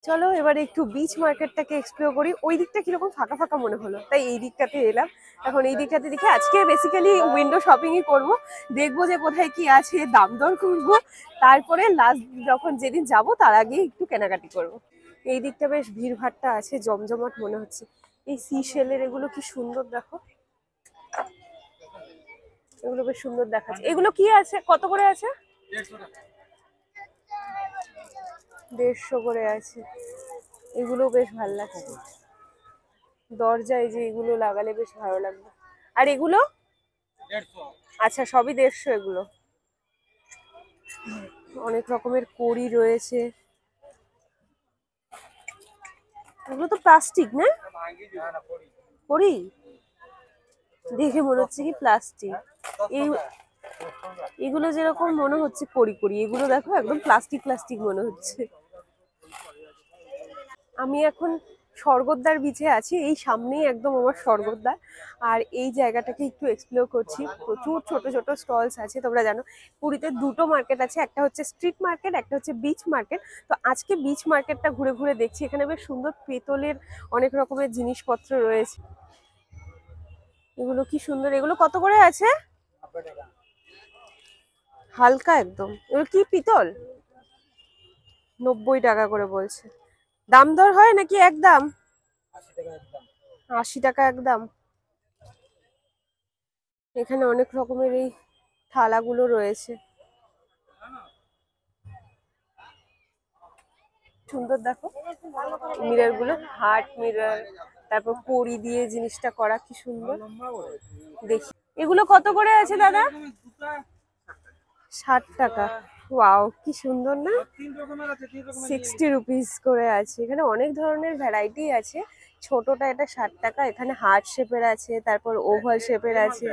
চলো এবারে একটু বিচ মার্কেটটাকে এক্সপ্লোর করি। ওই দিকটা কিরকম ফাঁকা ফাঁকা মনে হলো, তাই এই দিকটাতে এলাম। এখন এই দিকটাতে দেখি, আজকে বেসিক্যালি উইন্ডো শপিংই করব, দেখবো যে কোথায় কি আছে, দাম দর করবো, তারপরে লাস্ট যখন যেদিন যাব তার আগে একটু কেনাকাটি করব। এই দিকটা বেশ ভিড়ভাট্টা আছে, জমজমাট মনে হচ্ছে। এই সি শেলের এগুলো কি সুন্দর দেখো, এগুলো বেশ সুন্দর দেখাচ্ছে। এগুলো কি আছে, কত করে আছে? 150 করে আছে। এগুলো বেশ ভালো লাগছে, দরজায় যে এগুলো লাগালে বেশ ভালো লাগবে। আর এগুলো? আচ্ছা, সবই 150 এগুলো। অনেক রকমের কড়ি রয়েছে, এগুলো তো প্লাস্টিক না? কড়ি দেখে মনে হচ্ছে কি প্লাস্টিক। এই এগুলো যেরকম মনে হচ্ছে কড়ি কড়ি, এগুলো দেখো একদম প্লাস্টিক প্লাস্টিক মনে হচ্ছে। আমি এখন স্বর্গদ্বার বিচে আছি, এই সামনেই একদম আমার স্বর্গদ্বার। আর এই জায়গাটাকে একটু এক্সপ্লোর করছি, প্রচুর ছোট ছোট স্টলস আছে। তোমরা জানো পুরীতে দুটো মার্কেট আছে, একটা হচ্ছে স্ট্রিট মার্কেট, একটা হচ্ছে বিচ মার্কেট। তো আজকে বিচ মার্কেটটা ঘুরে ঘুরে দেখছি। এখানে বেশ সুন্দর পেতলের অনেক রকমের জিনিসপত্র রয়েছে। এগুলো কি সুন্দর, এগুলো কত করে আছে? হালকা একদম। এগুলো কি পিতল? 90 টাকা করে বলছে। দাম দর হয় নাকি একদম? 80 টাকা একদম। এখানে অনেক রকমের এই থালাগুলো রয়েছে, সুন্দর দেখো। মিরর গুলো, হার্ট মিরর, তারপর কড়ি দিয়ে জিনিসটা করা, কি সুন্দর দেখি। এগুলো কত করে আছে দাদা? 60 টাকা। ওয়াও, কি সুন্দর না? 60 রুপিস করে আছে। এখানে অনেক ধরনের ভ্যারাইটি আছে। ছোটটা এটা 60 টাকা। এখানে হার্ট শেপের আছে, তারপর ওভাল শেপের আছে,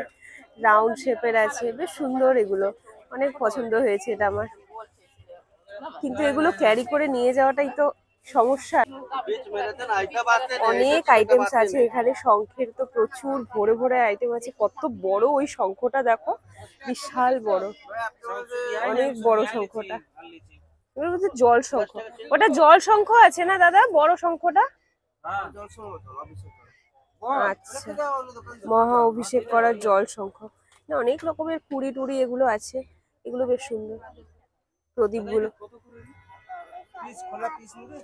রাউন্ড শেপের আছে, বেশ সুন্দর। এগুলো অনেক পছন্দ হয়েছে এটা আমার, কিন্তু এগুলো ক্যারি করে নিয়ে যাওয়াটাই তো সমস্যা। অনেক আইটেমস আছে এখানে, শঙ্খের তো প্রচুর ভরে ভরে আইটেম আছে। কত বড় ওই শঙ্খটা দেখো, বিশাল বড়, অনেক বড় শঙ্খটা। এগুলো হচ্ছে জল শঙ্খ। ওটা জল শঙ্খ আছে না দাদা, বড় শঙ্খটা? আচ্ছা, মহা অভিষেক করার জল শঙ্খ। অনেক রকমের কুড়ি টুড়ি এগুলো আছে, এগুলো বেশ সুন্দর। প্রদীপগুলো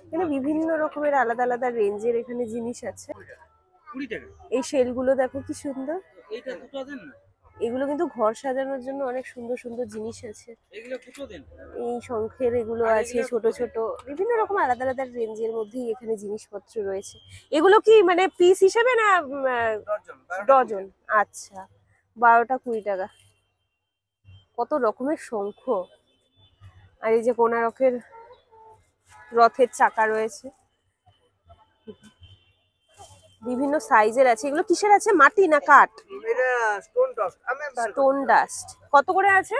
এখানে বিভিন্ন রকমের আলাদা আলাদা রেঞ্জের এখানে জিনিস আছে। এই শেলগুলো দেখো কি সুন্দর। এগুলো কিন্তু ঘর সাজানোর জন্য অনেক সুন্দর সুন্দর জিনিস আছে। এই শঙ্খের এগুলো আছে ছোট ছোট, বিভিন্ন রকম আলাদা আলাদা রেঞ্জের মধ্যেই এখানে জিনিসপত্র রয়েছে। এগুলো কি মানে পিস হিসেবে না ডজন? আচ্ছা, 12টা 20 টাকা। কত রকমের শঙ্খ। আর এই যে কোণারকের রথের চাকা রয়েছে, বিভিন্ন সাইজের আছে। এগুলো কিসের আছে, মাটি না কাঠ? Stone dust. কত করে আছে?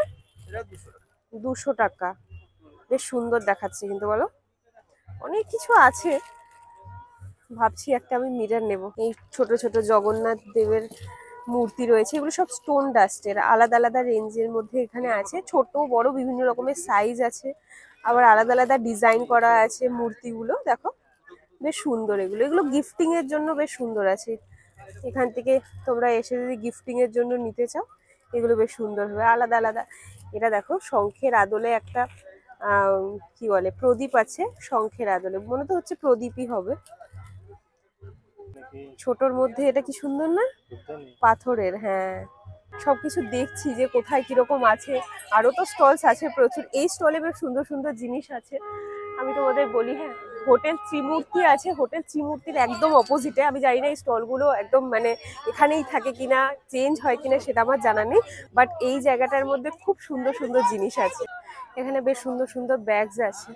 200 টাকা। বেশ সুন্দর দেখাচ্ছে কিন্তু, বলো অনেক কিছু আছে। ভাবছি একটা আমি মিরর নেব। এই ছোট ছোট জগন্নাথ দেবের মূর্তি রয়েছে, এগুলো সব স্টোন ডাস্টের, আলাদা আলাদা রেঞ্জের মধ্যে এখানে আছে। ছোট বড় বিভিন্ন রকমের সাইজ আছে, আবার আলাদা আলাদা ডিজাইন করা আছে মূর্তিগুলো। দেখো বেশ সুন্দর। এগুলো এগুলো গিফটিং এর জন্য বেশ সুন্দর আছে। এখান থেকে তোমরা এসে যদি গিফটিং এর জন্য নিতে চাও, এগুলো বেশ সুন্দর হবে আলাদা আলাদা। এটা দেখো শঙ্খের আদলে একটা কি বলে প্রদীপ আছে, শঙ্খের আদলে মনে তো হচ্ছে প্রদীপই হবে। ছোটর মধ্যে এটা কি সুন্দর না, পাথরের। হ্যাঁ, সবকিছু দেখছি যে কোথায় কিরকম আছে। আরো তো স্টলস আছে প্রচুর, এই স্টলে বেশ সুন্দর সুন্দর জিনিস আছে। আমি তোমাদের বলি, হ্যাঁ, হোটেল ত্রিমূর্তি আছে, হোটেল ত্রিমূর্তির একদম অপোজিটে। আমি জানি না এই স্টলগুলো একদম মানে এখানেই থাকে কিনা, চেঞ্জ হয় কিনা সেটা আমার জানা নেই, বাট এই জায়গাটার মধ্যে খুব সুন্দর সুন্দর জিনিস আছে। এখানে বেশ সুন্দর সুন্দর ব্যাগস আছে।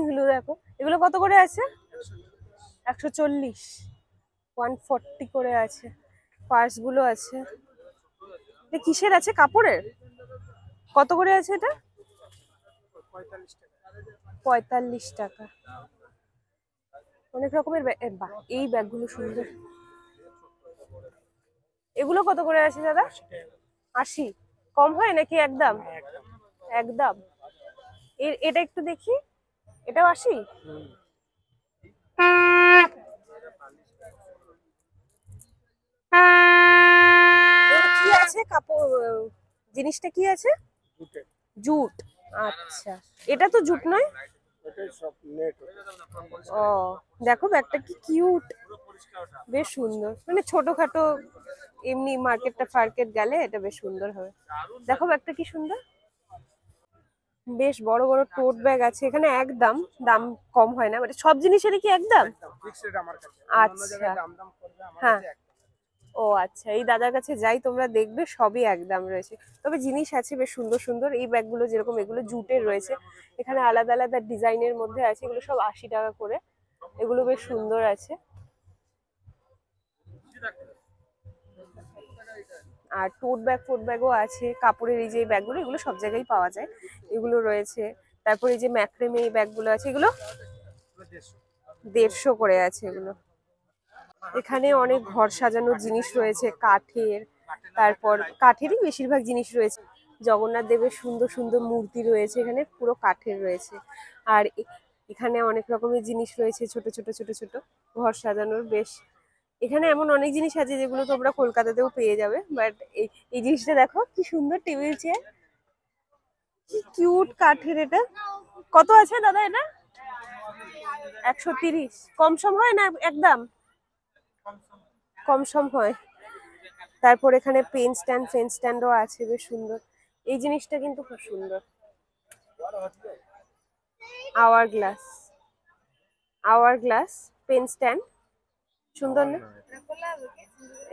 এগুলো দেখো, এগুলো কত করে আছে? 140, 140 করে আছে। পার্স গুলো আছে। এটা কিসের আছে, কাপড়ের? কত করে আছে এটা? 45 টাকা। অনেক রকমের বাহ, এই ব্যাগগুলো সুন্দর। এগুলো কত করে আছে দাদা? 80। কম হয় নাকি একদম? একদম। এটা একটু দেখি, এটাও 80। কি আছে কাপড়, জিনিসটা কি আছে? জুট। আচ্ছা, এটা তো জুট নয়। ও দেখো ব্যাগটা কি কিউট, বেশ সুন্দর, মানে ছোটখাটো এমনি মার্কেটটা ফার্কেট গেলে এটা বেশ সুন্দর হবে। দেখো ব্যাগটা কি সুন্দর, বেশ বড় বড় টোট ব্যাগ আছে এখানে, একদম দাম কম হয় না, মানে সব জিনিসেরই কি একদম? আচ্ছা, হ্যাঁ। ও আচ্ছা, এই দাদার কাছে যাই, তোমরা দেখবে সবই একদম রয়েছে। তবে জিনিস আছে বেশ সুন্দর সুন্দর, এই ব্যাগগুলো যেরকম এগুলো জুটের রয়েছে, এখানে আলাদা আলাদা ডিজাইনের মধ্যে আছে, এগুলো সব 80 টাকা করে, এগুলো বেশ সুন্দর আছে। আর টোট ব্যাগ ফোট ব্যাগও আছে, কাপড়ের এই যে ব্যাগগুলো, এগুলো সব জায়গায় পাওয়া যায়, এগুলো রয়েছে। তারপরে এই যে ম্যাক্রেমে এই ব্যাগগুলো আছে, এগুলো 150 করে আছে এগুলো। এখানে অনেক ঘর সাজানোর জিনিস রয়েছে কাঠের, তারপর কাঠেরই বেশিরভাগ জিনিস রয়েছে। জগন্নাথ দেবের সুন্দর সুন্দর মূর্তি রয়েছে এখানে, পুরো কাঠের রয়েছে। আর এখানে অনেক রকমের জিনিস রয়েছে, ছোট ছোট ছোট ছোট ঘর সাজানোর। বেশ, এখানে এমন অনেক জিনিস আছে যেগুলো তোমরা কলকাতাতেও পেয়ে যাবে, বাট এই জিনিসটা দেখো কি সুন্দর, টেবিল চেয়ার, কি কিউট কাঠের। এটা কত আছে দাদা এটা? 130। কম সম হয় না একদম? কম সম হয়। তারপর এখানে পেন স্ট্যান্ডও আছে, বেশ সুন্দর। এই জিনিসটা কিন্তু খুব সুন্দর, hour glass, hour glass pen stand, সুন্দর না?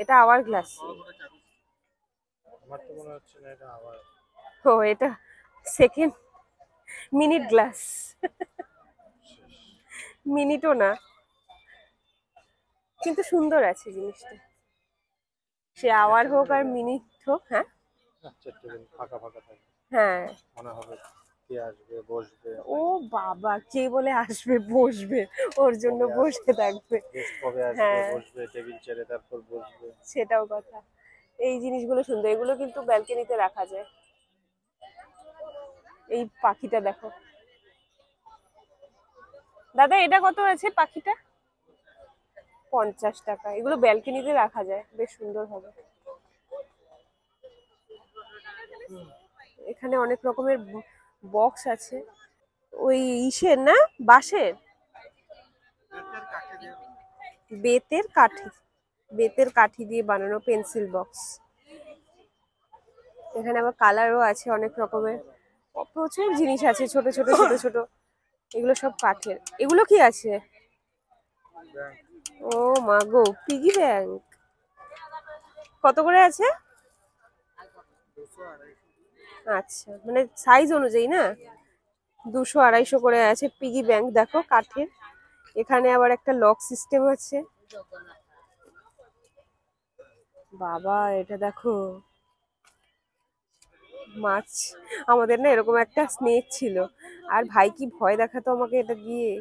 এটা আওয়ার গ্লাস। ও এটা সেকেন্ড, মিনিট গ্লাস, মিনিটও না, কিন্তু সুন্দর আছে জিনিসটা, সে আওয়ার হোক আর মিনিট হোক। হ্যাঁ হ্যাঁ, ও বাবা, কে বলে আসবে বসবে, ওর জন্য বসে থাকবে। হ্যাঁ সেটাও কথা। এই জিনিসগুলো সুন্দর, এগুলো কিন্তু ব্যালকনিতে রাখা যায়। এই পাখিটা দেখো দাদা, এটা কত আছে পাখিটা? 50 টাকা। এগুলো ব্যালকনিতে রাখা যায়, বেশ সুন্দর হবে। এখানে অনেক রকমের বক্স আছে, ওই ইসের না, বাঁশের, বেতের কাঠি, বেতের কাঠি দিয়ে বানানো পেন্সিল বক্স। এখানে আবার কালারও আছে অনেক রকমের, প্রচুর জিনিস আছে, ছোট ছোট ছোট ছোট, এগুলো সব কাঠের। এগুলো কি আছে? ও মা গো, পিগি ব্যাংক। কত করে আছে? আচ্ছা, মানে সাইজ অনুযায়ী না, 200 250 করে আছে পিগি ব্যাংক, দেখো কাঠের। এখানে আবার একটা লক সিস্টেম আছে। বাবা এটা দেখো, মাছ। আমাদের না এরকম একটা স্নেক ছিল, আর ভাই কি ভয় দেখাতো আমাকে এটা দিয়ে।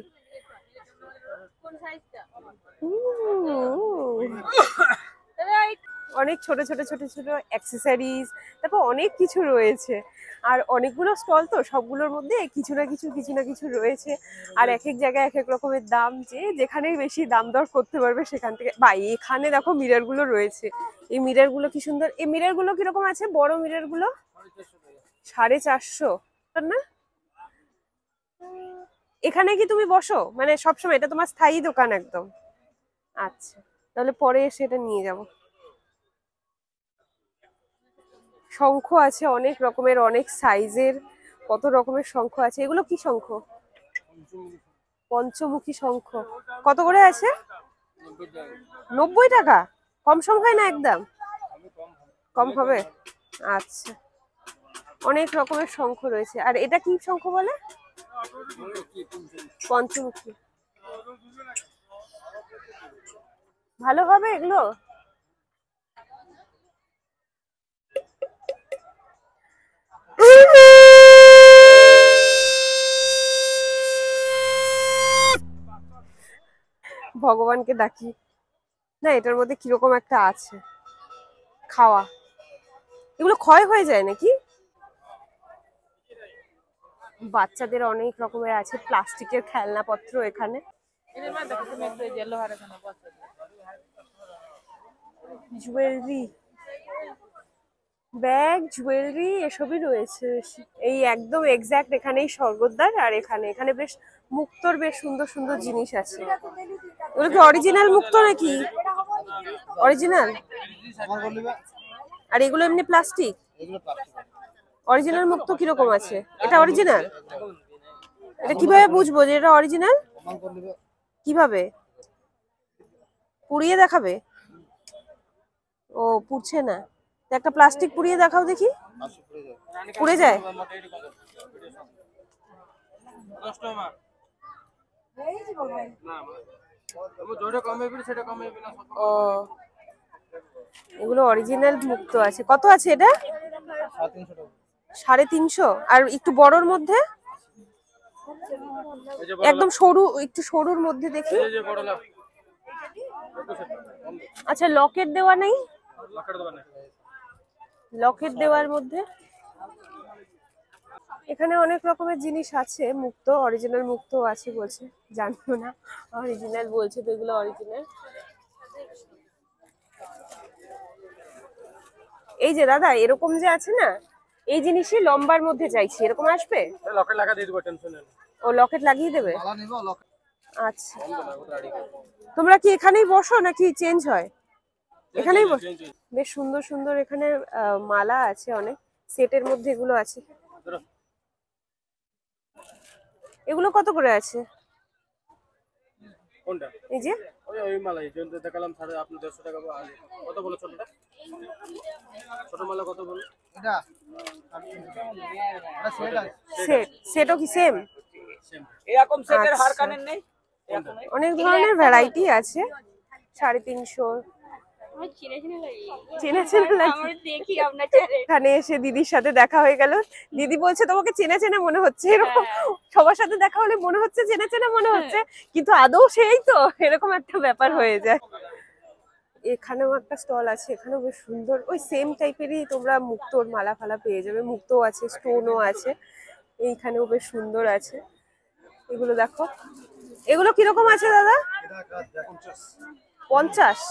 অনেক ছোট ছোট ছোট ছোট অ্যাক্সেসরিজ, তারপর অনেক কিছু রয়েছে। আর অনেকগুলো স্টল তো, সবগুলোর মধ্যে কিছু না কিছু কিছু না কিছু রয়েছে। আর এক এক জায়গায় এক এক রকমের দাম, যে যেখানেই বেশি দাম দর করতে পারবে সেখান থেকে। বা এখানে দেখো মিরর গুলো রয়েছে, এই মিরর গুলো কি সুন্দর। এই মিরর গুলো কিরকম আছে, বড় মিরর গুলো? 450 না? এখানে কি তুমি বসো মানে সবসময়, এটা তোমার স্থায়ী দোকান একদম? আচ্ছা, তাহলে পরে এসে এটা নিয়ে যাব। শঙ্খ আছে অনেক রকমের, অনেক সাইজের, কত রকমের শঙ্খ আছে। এগুলো কি শঙ্খ? পঞ্চমুখী শঙ্খ। কত করে আছে? 90 টাকা। কম সম হয় না একদম? কম হবে? আচ্ছা, অনেক রকমের শঙ্খ রয়েছে। আর এটা কি শঙ্খ বলে? পঞ্চমুখী। ভালো হবে এগুলো? ভগবানকে ডাকি না, এটার মধ্যে কিরকম একটা আছে খাওয়া। এগুলো ক্ষয় হয়ে যায় নাকি? বাচ্চাদের অনেক রকমের আছে, প্লাস্টিকের খেলনাপত্র এখানে। জুয়েলারি, ব্যাগ, জুয়েলারি এসবই রয়েছে। এই একদম এক্সাক্ট এখানেই স্বর্গদ্বার, আর এখানে বেশ মুক্তোর বেশ সুন্দর সুন্দর জিনিস আছে। এগুলো কি অরিজিনাল মুক্তো নাকি? অরিজিনাল? আর এগুলো এমনি প্লাস্টিক? অরিজিনাল মুক্তো কিরকম আছে? এটা অরিজিনাল? এটা কিভাবে বুঝবো যে এটা অরিজিনাল? কিভাবে? পুড়িয়ে দেখাবে? ও পুড়ছে না, একটা প্লাস্টিক পুড়িয়ে দেখাও দেখি। পুড়ে যায়? ও, এগুলো অরিজিনাল মুক্তো আছে। কত আছে এটা? 350। আর একটু বড়র মধ্যে? একদম সরু, একটু সরুর মধ্যে দেখি। আচ্ছা, লকেট দেওয়া নেই? লকেট দেওয়ার মধ্যে এখানে অনেক রকমের জিনিস আছে মুক্তো, অরিজিনাল মুক্তো আছে বলছে, জানতো না অরিজিনাল বলছে তো, এগুলো অরিজিনাল। এই যে দাদা, এরকম যে আছে না, এই জিনিসই লম্বার মধ্যে চাইছি, এরকম আসবে? লকেট লাগা দিয়ে দেব, টেনশন নেই। ও লকেট লাগিয়ে দেবে? আচ্ছা, তোমরা কি এখানেই বসো নাকি চেঞ্জ হয়? এখানেই বসো? বেশ সুন্দর সুন্দর এখানে মালা আছে অনেক, সেটের মধ্যে এগুলো আছে। এগুলো কত করে আছে? কোনটা? এই যে ওই মালা, এই যে দেখালাম স্যার, আপনি 150 টাকা কত বলো? ছোটটা, ছোট মালা কত বলো? এটা সেট, সেটও কি সেম? এরকম সেটের হার কানের নেই, অনেক ধরনের ভ্যারাইটি আছে। 350। এখানে এসে দিদির সাথে দেখা হয়ে গেল। দিদি বলছে তোমাকে চেনা চেনা মনে হচ্ছে, এরকম সবার সাথে দেখা হলে মনে হচ্ছে চেনা চেনা মনে হচ্ছে, কিন্তু আদৌ সেই তো, এরকম একটা ব্যাপার হয়ে যায়। এখানেও একটা স্টল আছে, এখানেও বেশ সুন্দর ওই সেম টাইপেরই তোমরা মুক্তোর মালা ফালা পেয়ে যাবে। মুক্তো আছে, স্টোনও আছে, এইখানেও বেশ সুন্দর আছে। এগুলো দেখো, এগুলো কিরকম আছে দাদা? 50?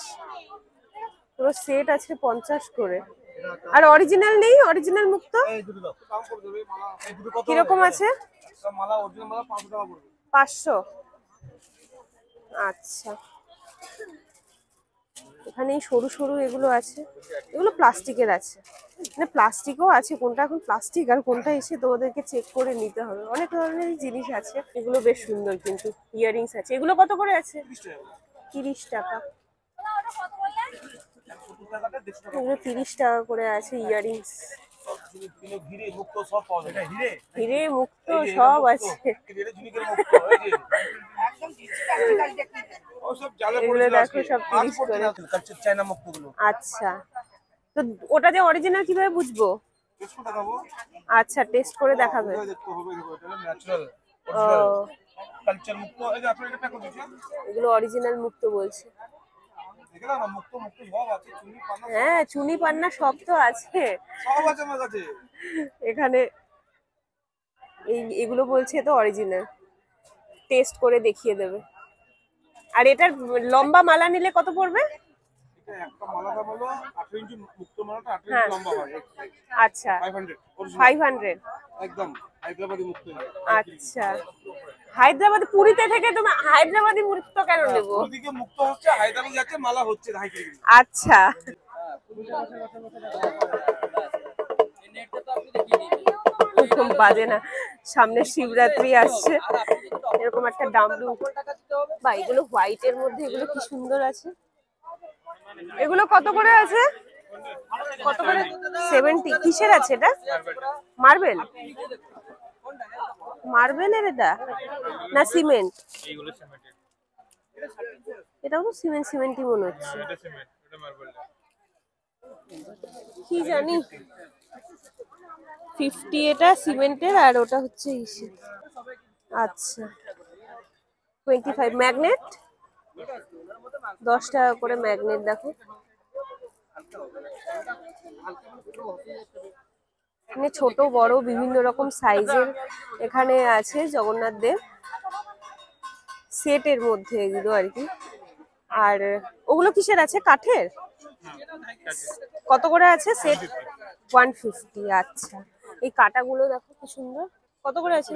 পুরো সেট আছে 50 করে। আর অরিজিনাল নেই? অরিজিনাল মুক্তো কিরকম আছে? 500। আচ্ছা, এখানে এই সরু সরু এগুলো আছে, এগুলো প্লাস্টিকের আছে, মানে প্লাস্টিকও আছে, কোনটা এখন প্লাস্টিক আর কোনটা এসে তোমাদেরকে চেক করে নিতে হবে। অনেক ধরনের জিনিস আছে, এগুলো বেশ সুন্দর। কিন্তু ইয়াররিংস আছে, এগুলো কত করে আছে? 30 টাকা। এগুলো 30 টাকা করে আছে ইয়াররিংস। হিরে মুক্তো সব আছে। এগুলো দেখো সব 30 করে। আচ্ছা, তো ওটা যে অরিজিনাল কিভাবে বুঝবো? আচ্ছা, টেস্ট করে দেখাবে। এগুলো অরিজিনাল মুক্তো বলছে। হ্যাঁ, চুনি পান্না সব তো আছে এখানে। এগুলো বলছে তো অরিজিনাল, টেস্ট করে দেখিয়ে দেবে। আর এটার লম্বা মালা নিলে কত পড়বে? হ্যাঁ, আচ্ছা 500 একদম হায়দ্রাবাদি মুক্তো। আচ্ছা, হায়দ্রাবাদ, পুরীতে থেকে তুমি হায়দ্রাবাদি মুক্তো কেন নেবো? পুরীতে মুক্তো হচ্ছে, হায়দ্রাবাদ যাচ্ছে, মালা হচ্ছে। আচ্ছা, বাজে না, সামনে শিবরাত্রি আসছে, এরকম একটা ডামরু। বা এগুলো হোয়াইটের মধ্যে, এগুলো কি সুন্দর আছে। এগুলো কত করে আছে? কত করে? 70। কিসের আছে এটা? মার্বেল? মার্বেলের এটা না সিমেন্ট? এটাও তো সিমেন্ট সিমেন্টই মনে হচ্ছে, কি জানি। 50 এটা সিমেন্টের, আর ওটা হচ্ছে ইসে। আচ্ছা, 25 ম্যাগনেট, 10 টাকা করে ম্যাগনেট। দেখো এখানে ছোট বড় বিভিন্ন রকম সাইজের এখানে আছে জগন্নাথ দেব, সেটের মধ্যে এগুলো আর কি। আর ওগুলো কিসের আছে, কাঠের? কত করে আছে সেট? 150। আচ্ছা, এই কাটাগুলো দেখো কি সুন্দর। কত করে আছে?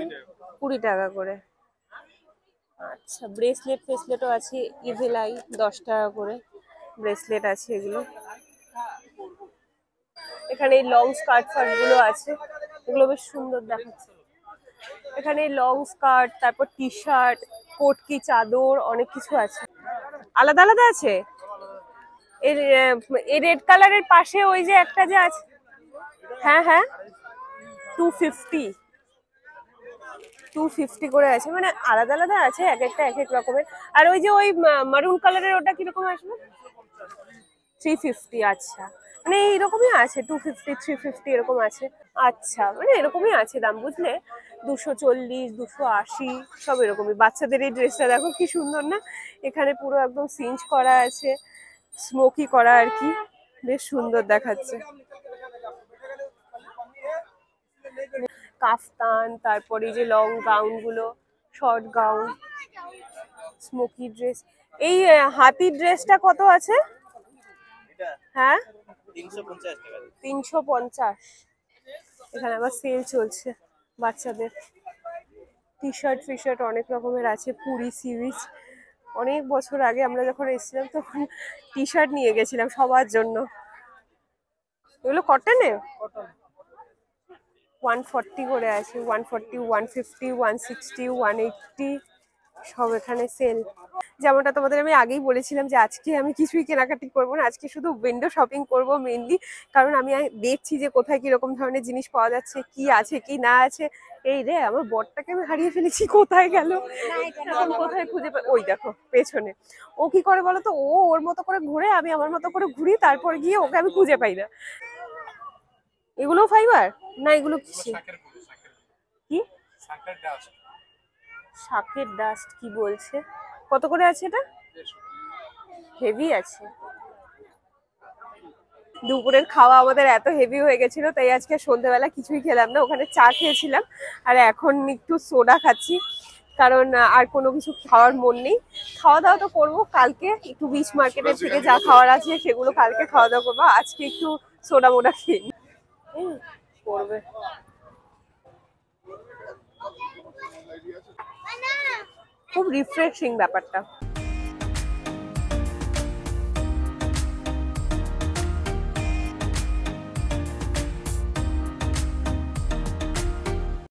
20 টাকা করে। আচ্ছা, ব্রেসলেট ফেসলেটও আছে, ইভেলাই 10 টাকা করে ব্রেসলেট আছে এগুলো। এখানে এই লং স্কার্ট ফার্ট গুলো আছে, এগুলো বেশ সুন্দর দেখাচ্ছে। এখানে লং স্কার্ট, তারপর টি শার্ট, কোট কি চাদর, অনেক কিছু আছে। আলাদা আলাদা আছে। এর এই রেড কালারের পাশে ওই যে একটা যে আছে, হ্যাঁ হ্যাঁ, 250 250 করে আছে, মানে আলাদা আলাদা আছে, এক একটা এক এক রকমের। আর ওই যে ওই মারুন কালারের ওটা কিরকম আসবে? 350। আচ্ছা, মানে এইরকমই আছে, 250 350 এরকম আছে। আচ্ছা, মানে এরকমই আছে দাম, বুঝলে? 240 280 সব এরকমই। বাচ্চাদের এই ড্রেসটা দেখো কি সুন্দর না, এখানে পুরো একদম সিঞ্চ করা আছে, স্মোকি করা আর কি, বেশ সুন্দর দেখাচ্ছে। কাফতান, তারপরে যে লং গাউন গুলো, শর্ট গাউন, স্মোকি ড্রেস। এই হাতির ড্রেসটা কত আছে? হ্যাঁ, 350। এখানে আবার সেল চলছে বাচ্চাদের। টি শার্ট ফি শার্ট অনেক রকমের আছে, পুরি সি বিচ। অনেক বছর আগে আমরা যখন এসেছিলাম তখন টি শার্ট নিয়ে গেছিলাম সবার জন্য। এগুলো কটনের? 140 করে আছে, 140 150 160 180 সব এখানে সেল। যেমনটা তোমাদের আমি আগেই বলেছিলাম যে আজকে আমি কিছুই কেনাকাটি করবো না, আজকে শুধু উইন্ডো শপিং করব মেইনলি। কারণ আমি দেখছি যে কোথায় কিরকম ধরনের জিনিস পাওয়া যাচ্ছে, কি আছে কি না আছে। এই রে, আমার বরটাকে আমি হারিয়ে ফেলেছি, কোথায় গেল এখন, কোথায় খুঁজে পাই? ওই দেখো পেছনে। ও কি করে বলো তো, ও ওর মতো করে ঘুরে, আমি আমার মতো করে ঘুরি, তারপর গিয়ে ওকে আমি খুঁজে পাই না। এগুলো ফাইবার না? এগুলো কিসের? কি শাকের ডাস্ট? কি বলছে? কত করে আছে এটা? হেভি আছে। দুপুরের খাওয়া আমাদের এত হেভি হয়ে গেছিল, তাই আজকে সন্ধ্যাবেলা কিছুই খেলাম না, ওখানে চা খেয়েছিলাম। আর এখন একটু সোডা খাচ্ছি, কারণ আর কোনো কিছু খাওয়ার মন নেই। খাওয়া দাওয়া তো করবো কালকে, একটু বিচ মার্কেটের থেকে যা খাওয়ার আছে সেগুলো কালকে খাওয়া দাওয়া করবো। আজকে একটু সোডা মোডা খেয়ে নিই। করবে খুব রিফ্রেশিং ব্যাপারটা।